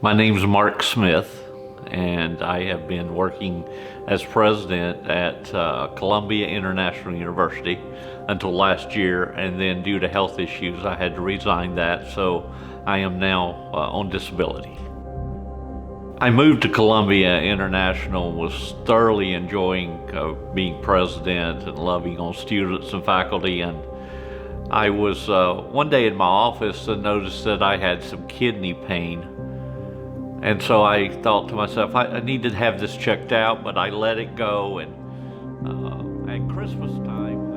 My name's Mark Smith, and I have been working as president at Columbia International University until last year, and then due to health issues I had to resign that, so I am now on disability. I moved to Columbia International and was thoroughly enjoying being president and loving on students and faculty, and I was one day in my office and noticed that I had some kidney pain. And so I thought to myself, I need to have this checked out, but I let it go. And at Christmas time,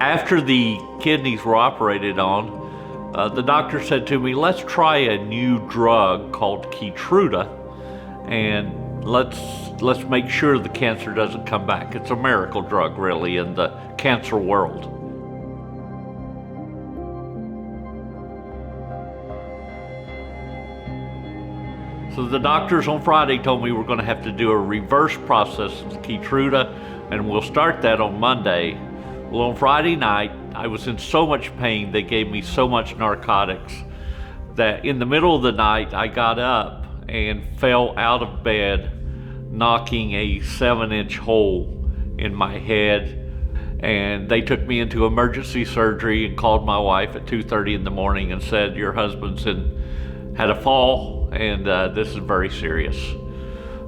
I had After the kidneys were operated on, the doctor said to me, let's try a new drug called Keytruda, and let's make sure the cancer doesn't come back. It's a miracle drug, really, in the cancer world. So the doctors on Friday told me we're going to have to do a reverse process of Keytruda, and we'll start that on Monday. Well, on Friday night, I was in so much pain, they gave me so much narcotics, that in the middle of the night, I got up and fell out of bed, knocking a 7-inch hole in my head. And they took me into emergency surgery and called my wife at 2:30 in the morning and said, your husband's had a fall, and this is very serious.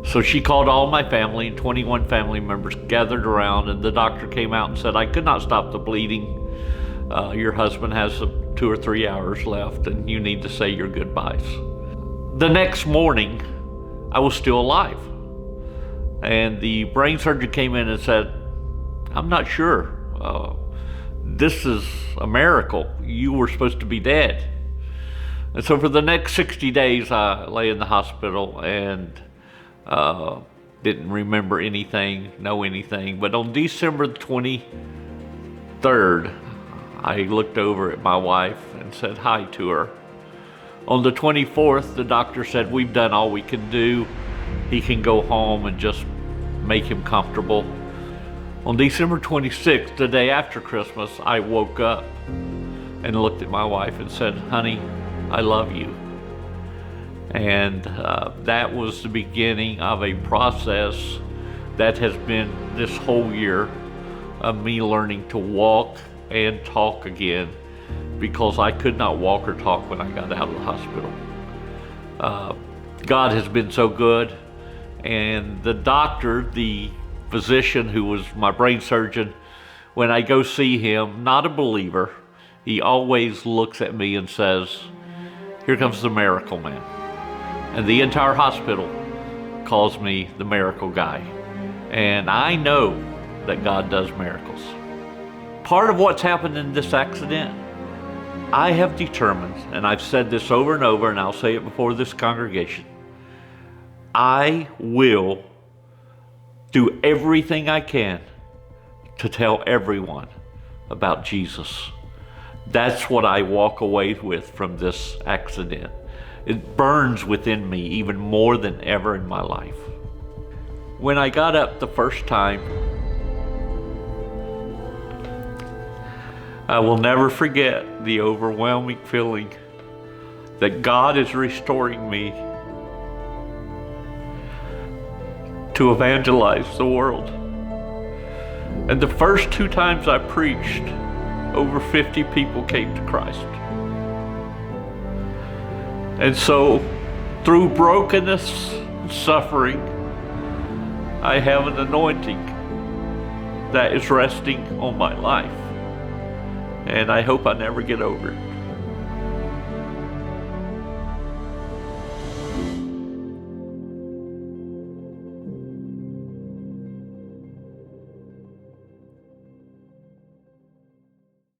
So she called all my family, and 21 family members gathered around, and the doctor came out and said, I could not stop the bleeding. Your husband has 2 or 3 hours left, and you need to say your goodbyes. The next morning, I was still alive. And the brain surgeon came in and said, I'm not sure. This is a miracle. You were supposed to be dead. And so for the next 60 days, I lay in the hospital and didn't remember anything, know anything. But on December 23rd, I looked over at my wife and said hi to her. On the 24th, the doctor said, we've done all we can do. He can go home and just make him comfortable. On December 26th, the day after Christmas, I woke up and looked at my wife and said, honey, I love you. And that was the beginning of a process that has been this whole year of me learning to walk and talk again, because I could not walk or talk when I got out of the hospital. God has been so good, and the doctor, the physician who was my brain surgeon, when I go see him, not a believer, he always looks at me and says, here comes the miracle man. And the entire hospital calls me the miracle guy. And I know that God does miracles. Part of what's happened in this accident, I have determined, and I've said this over and over, and I'll say it before this congregation, I will do everything I can to tell everyone about Jesus. That's what I walk away with from this accident. It burns within me even more than ever in my life. When I got up the first time, I will never forget the overwhelming feeling that God is restoring me to evangelize the world. And the first 2 times I preached, over 50 people came to Christ. And so, through brokenness and suffering, I have an anointing that is resting on my life. And I hope I never get over it.